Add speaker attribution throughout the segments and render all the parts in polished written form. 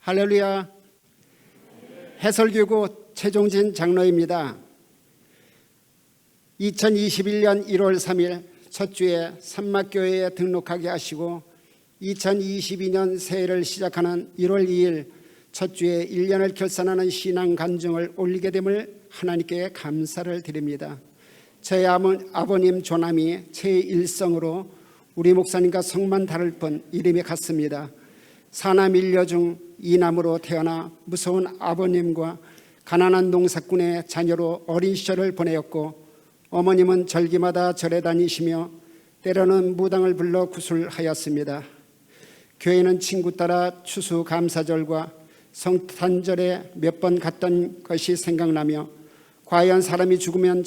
Speaker 1: 할렐루야. 해설교구 최종진 장로입니다. 2021년 1월 3일 첫 주에 산막교회에 등록하게 하시고 2022년 새해를 시작하는 1월 2일 첫 주에 1년을 결산하는 신앙 간증을 올리게 됨을 하나님께 감사를 드립니다. 저희 아버님 조남이 제1성으로 우리 목사님과 성만 다를 뿐 이름이 같습니다. 사남 일녀 중 이남으로 태어나 무서운 아버님과 가난한 농사꾼의 자녀로 어린 시절을 보내었고, 어머님은 절기마다 절에 다니시며 때로는 무당을 불러 구술하였습니다. 교회는 친구 따라 추수감사절과 성탄절에 몇 번 갔던 것이 생각나며, 과연 사람이 죽으면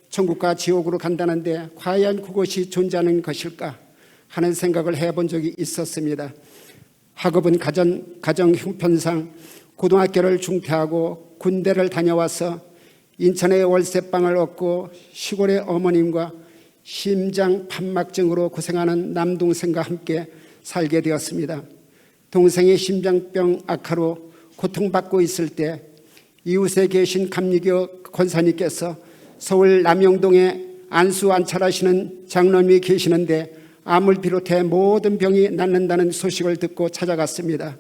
Speaker 1: 천국과 지옥으로 간다는데 과연 그곳이 존재하는 것일까 하는 생각을 해본 적이 있었습니다. 학업은 가정 형편상 고등학교를 중퇴하고 군대를 다녀와서 인천에 월세방을 얻고 시골의 어머님과 심장 판막증으로 고생하는 남동생과 함께 살게 되었습니다. 동생이 심장병 악화로 고통받고 있을 때 이웃에 계신 감리교 권사님께서 서울 남영동에 안수 안찰하시는 장로님이 계시는데 암을 비롯해 모든 병이 낫는다는 소식을 듣고 찾아갔습니다.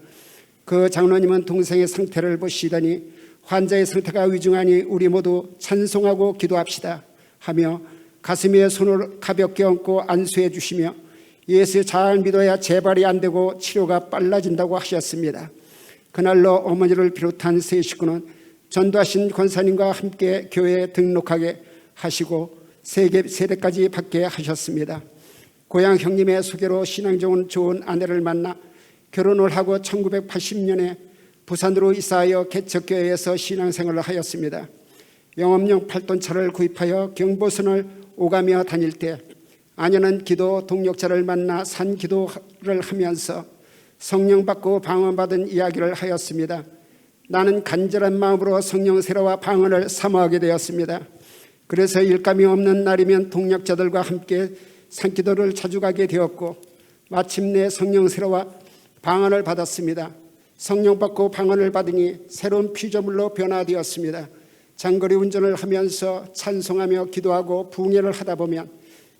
Speaker 1: 그 장로님은 동생의 상태를 보시더니 환자의 상태가 위중하니 우리 모두 찬송하고 기도합시다 하며 가슴에 손을 가볍게 얹고 안수해 주시며 예수 잘 믿어야 재발이 안 되고 치료가 빨라진다고 하셨습니다. 그날로 어머니를 비롯한 세 식구는 전도하신 권사님과 함께 교회에 등록하게 하시고 세대까지 받게 하셨습니다. 고향 형님의 소개로 신앙 좋은 아내를 만나 결혼을 하고 1980년에 부산으로 이사하여 개척교회에서 신앙생활을 하였습니다. 영업용 8톤차를 구입하여 경보선을 오가며 다닐 때 아내는 기도 동력자를 만나 산기도를 하면서 성령 받고 방언받은 이야기를 하였습니다. 나는 간절한 마음으로 성령 세례와 방언을 사모하게 되었습니다. 그래서 일감이 없는 날이면 동력자들과 함께 산기도를 자주 가게 되었고 마침내 성령 세례와 방언을 받았습니다. 성령 받고 방언을 받으니 새로운 피조물로 변화되었습니다. 장거리 운전을 하면서 찬송하며 기도하고 부흥회를 하다 보면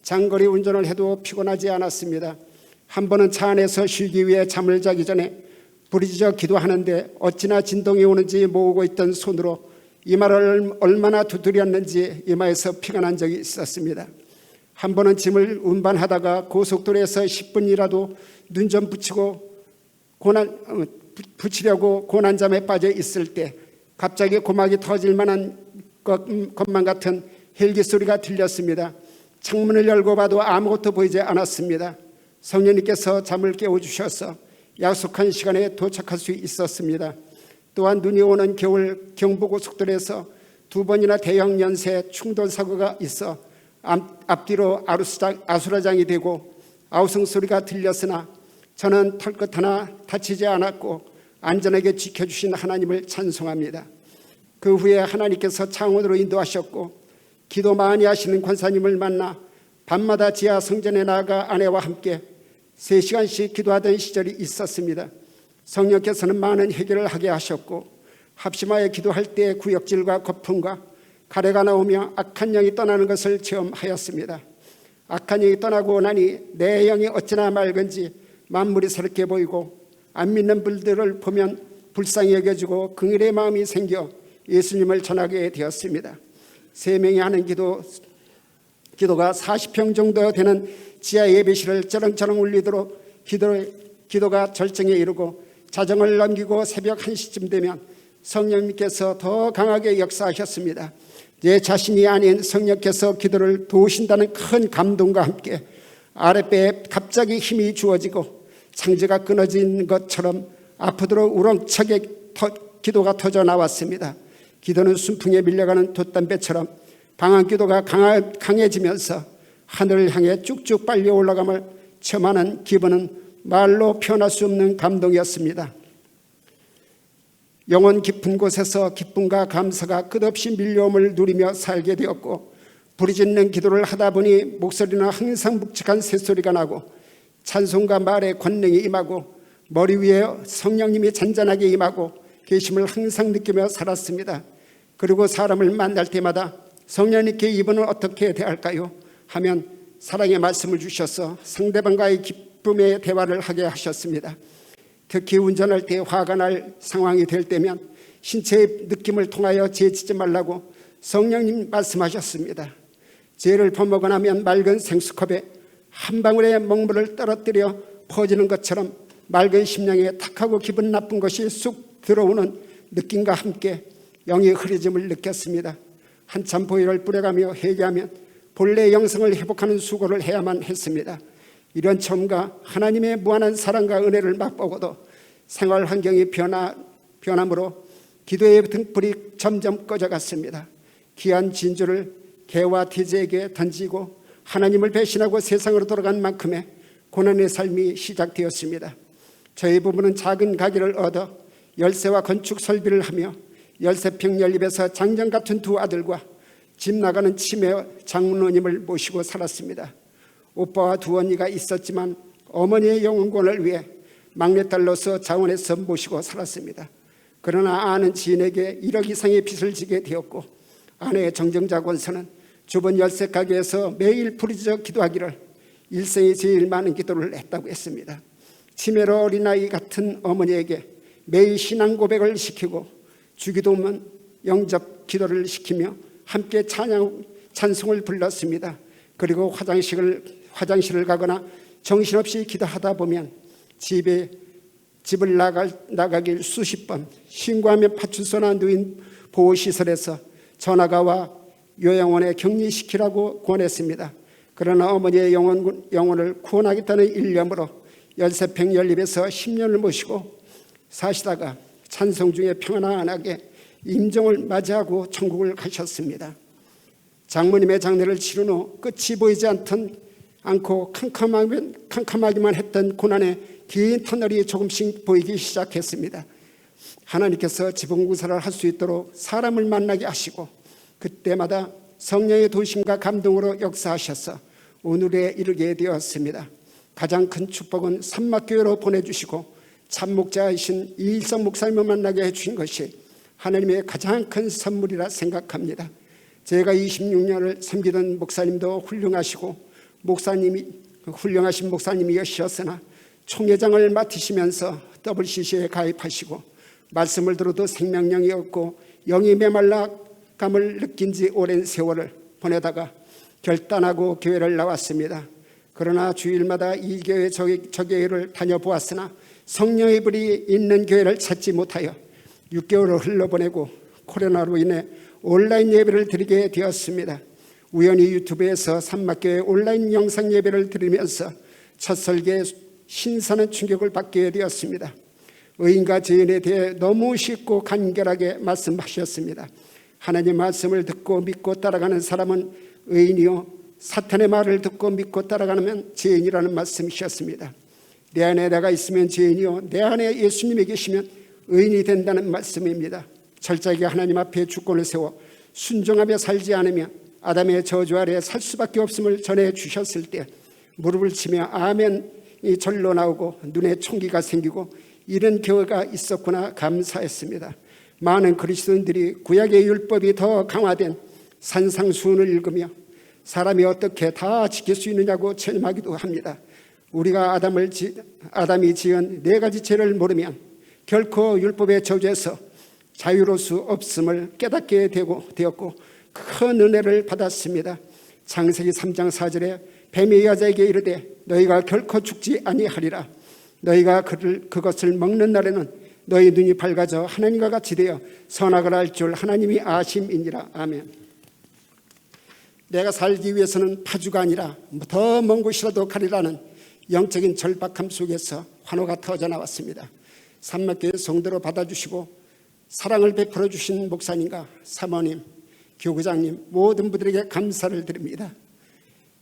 Speaker 1: 장거리 운전을 해도 피곤하지 않았습니다. 한 번은 차 안에서 쉬기 위해 잠을 자기 전에 부르짖어 기도하는데 어찌나 진동이 오는지 모으고 있던 손으로 이마를 얼마나 두드렸는지 이마에서 피가 난 적이 있었습니다. 한 번은 짐을 운반하다가 고속도로에서 10분이라도 눈 좀 붙이려고 고난잠에 빠져 있을 때 갑자기 고막이 터질 만한 것만 같은 헬기 소리가 들렸습니다. 창문을 열고 봐도 아무것도 보이지 않았습니다. 성령님께서 잠을 깨워주셔서 약속한 시간에 도착할 수 있었습니다. 또한 눈이 오는 겨울 경부고속도로에서 2번이나 대형 연쇄 충돌 사고가 있어 앞뒤로 아수라장이 되고 아우성 소리가 들렸으나 저는 털끝 하나 다치지 않았고 안전하게 지켜주신 하나님을 찬송합니다. 그 후에 하나님께서 창원으로 인도하셨고 기도 많이 하시는 권사님을 만나 밤마다 지하 성전에 나아가 아내와 함께 3시간씩 기도하던 시절이 있었습니다. 성령께서는 많은 해결을 하게 하셨고 합심하여 기도할 때 구역질과 거품과 가래가 나오며 악한 영이 떠나는 것을 체험하였습니다. 악한 영이 떠나고 나니 내 영이 어찌나 맑은지 만물이 새롭게 보이고 안 믿는 분들을 보면 불쌍히 여겨주고 긍휼의 마음이 생겨 예수님을 전하게 되었습니다. 3명이 하는 기도가 40평 정도 되는 지하 예배실을 쩌렁쩌렁 울리도록 기도가 절정에 이르고 자정을 넘기고 새벽 1시쯤 되면 성령님께서 더 강하게 역사하셨습니다. 내 자신이 아닌 성령께서 기도를 도우신다는 큰 감동과 함께 아랫배에 갑자기 힘이 주어지고 창자가 끊어진 것처럼 아프도록 우렁차게 기도가 터져 나왔습니다. 기도는 순풍에 밀려가는 돛담배처럼 방언 기도가 강해지면서 하늘을 향해 쭉쭉 빨려 올라감을 체험하는 기분은 말로 표현할 수 없는 감동이었습니다. 영혼 깊은 곳에서 기쁨과 감사가 끝없이 밀려옴을 누리며 살게 되었고 부르짖는 기도를 하다 보니 목소리는 항상 묵직한 새소리가 나고 찬송과 말의 권능이 임하고 머리 위에 성령님이 잔잔하게 임하고 계심을 항상 느끼며 살았습니다. 그리고 사람을 만날 때마다 성령님께 이분은 어떻게 대할까요? 하면 사랑의 말씀을 주셔서 상대방과의 기쁨의 대화를 하게 하셨습니다. 특히 운전할 때 화가 날 상황이 될 때면 신체의 느낌을 통하여 죄짓지 말라고 성령님 말씀하셨습니다. 죄를 범하고 나면 맑은 생수컵에 한 방울의 먹물을 떨어뜨려 퍼지는 것처럼 맑은 심령에 탁하고 기분 나쁜 것이 쑥 들어오는 느낌과 함께 영이 흐려짐을 느꼈습니다. 한참 보혈을 뿌려가며 회개하면 본래의 영성을 회복하는 수고를 해야만 했습니다. 이런 처음과 하나님의 무한한 사랑과 은혜를 맛보고도 생활 환경이 변함으로 기도의 등불이 점점 꺼져갔습니다. 귀한 진주를 개와 돼지에게 던지고 하나님을 배신하고 세상으로 돌아간 만큼의 고난의 삶이 시작되었습니다. 저희 부부는 작은 가게를 얻어 열쇠와 건축 설비를 하며 열쇠평 연립에서 장정 같은 두 아들과 집 나가는 치매 장모님을 모시고 살았습니다. 오빠와 두 언니가 있었지만 어머니의 영혼권을 위해 막내딸로서 자원해서 모시고 살았습니다. 그러나 아는 지인에게 1억 이상의 빚을 지게 되었고 아내의 정정자 권서는 주변 열쇠 가게에서 매일 부르짖어 기도하기를 일생에 제일 많은 기도를 했다고 했습니다. 치매로 어린아이 같은 어머니에게 매일 신앙 고백을 시키고 주기도문 영접 기도를 시키며 함께 찬송을 불렀습니다. 그리고 화장실을 가거나 정신없이 기도하다 보면 집을 나가길 수십 번 신고하며 파출소나 누인 보호시설에서 전화가 와 요양원에 격리시키라고 권했습니다. 그러나 어머니의 영혼을 구원하겠다는 일념으로 열쇠평 연립에서 10년을 모시고 사시다가 찬송 중에 평안하게 임종을 맞이하고 천국을 가셨습니다. 장모님의 장례를 치른 후 끝이 보이지 않고 캄캄하기만 했던 고난의 긴 터널이 조금씩 보이기 시작했습니다. 하나님께서 지붕구설을 할 수 있도록 사람을 만나게 하시고 그때마다 성령의 도심과 감동으로 역사하셔서 오늘에 이르게 되었습니다. 가장 큰 축복은 산막교회로 보내주시고 참목자이신 이일성 목사님을 만나게 해주신 것이 하나님의 가장 큰 선물이라 생각합니다. 제가 26년을 섬기던 목사님도 훌륭하신 목사님이셨으나 총회장을 맡으시면서 WCC에 가입하시고 말씀을 들어도 생명력이 없고 영이 메말라감을 느낀 지 오랜 세월을 보내다가 결단하고 교회를 나왔습니다. 그러나 주일마다 이 교회 저 교회를 다녀보았으나 성령의 불이 있는 교회를 찾지 못하여 6개월을 흘러보내고 코로나로 인해 온라인 예배를 드리게 되었습니다. 우연히 유튜브에서 산막교회 온라인 영상 예배를 드리면서 첫 설계에 신선한 충격을 받게 되었습니다. 의인과 죄인에 대해 너무 쉽고 간결하게 말씀하셨습니다. 하나님 말씀을 듣고 믿고 따라가는 사람은 의인이요 사탄의 말을 듣고 믿고 따라가면 죄인이라는 말씀이셨습니다. 내 안에 내가 있으면 죄인이요 내 안에 예수님이 계시면 의인이 된다는 말씀입니다. 철저하게 하나님 앞에 주권을 세워 순종하며 살지 않으면 아담의 저주 아래 살 수밖에 없음을 전해 주셨을 때 무릎을 치며 아멘이 절로 나오고 눈에 총기가 생기고 이런 교회가 있었구나 감사했습니다. 많은 그리스도인들이 구약의 율법이 더 강화된 산상수훈을 읽으며 사람이 어떻게 다 지킬 수 있느냐고 체험하기도 합니다. 우리가 아담이 지은 4가지 죄를 모르면 결코 율법의 저주에서 자유로울 수 없음을 깨닫게 되었고 큰 은혜를 받았습니다. 창세기 3장 4절에 뱀이 여자에게 이르되 너희가 결코 죽지 아니하리라. 너희가 그것을 먹는 날에는 너희 눈이 밝아져 하나님과 같이 되어 선악을 알 줄 하나님이 아심이니라. 아멘. 내가 살기 위해서는 파주가 아니라 더 먼 곳이라도 가리라는 영적인 절박함 속에서 환호가 터져 나왔습니다. 산막교회 성도로 받아주시고 사랑을 베풀어 주신 목사님과 사모님, 교구장님 모든 분들에게 감사를 드립니다.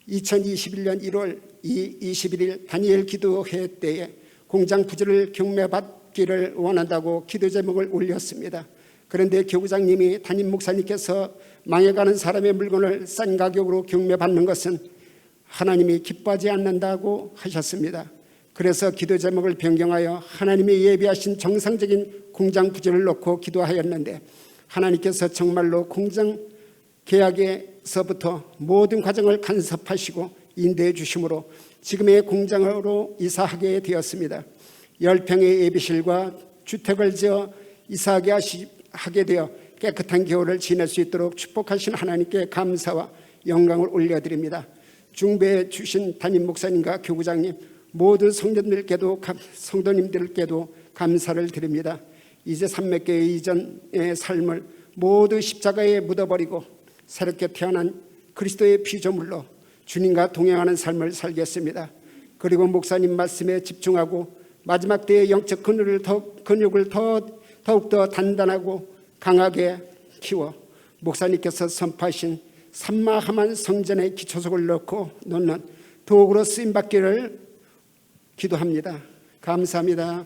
Speaker 1: 2021년 1월 21일 다니엘 기도회 때에 공장 부지를 경매받기를 원한다고 기도 제목을 올렸습니다. 그런데 교구장님이 담임 목사님께서 망해가는 사람의 물건을 싼 가격으로 경매받는 것은 하나님이 기뻐하지 않는다고 하셨습니다. 그래서 기도 제목을 변경하여 하나님이 예비하신 정상적인 공장 부지를 놓고 기도하였는데 하나님께서 정말로 공장 계약에서부터 모든 과정을 간섭하시고 인도해 주심으로 지금의 공장으로 이사하게 되었습니다. 10평의 예비실과 주택을 지어 이사하게 되어 깨끗한 겨울을 지낼 수 있도록 축복하신 하나님께 감사와 영광을 올려드립니다. 중배해 주신 담임 목사님과 교구장님 모든 성도님들께도 감사를 드립니다. 이제 삼매교회 이전의 삶을 모두 십자가에 묻어버리고 새롭게 태어난 그리스도의 피조물로 주님과 동행하는 삶을 살겠습니다. 그리고 목사님 말씀에 집중하고 마지막 때의 영적 근육을 더욱더 단단하고 강하게 키워 목사님께서 선포하신 삼마하만 성전의 기초석을 놓는 도구로 쓰임받기를 기도합니다. 감사합니다.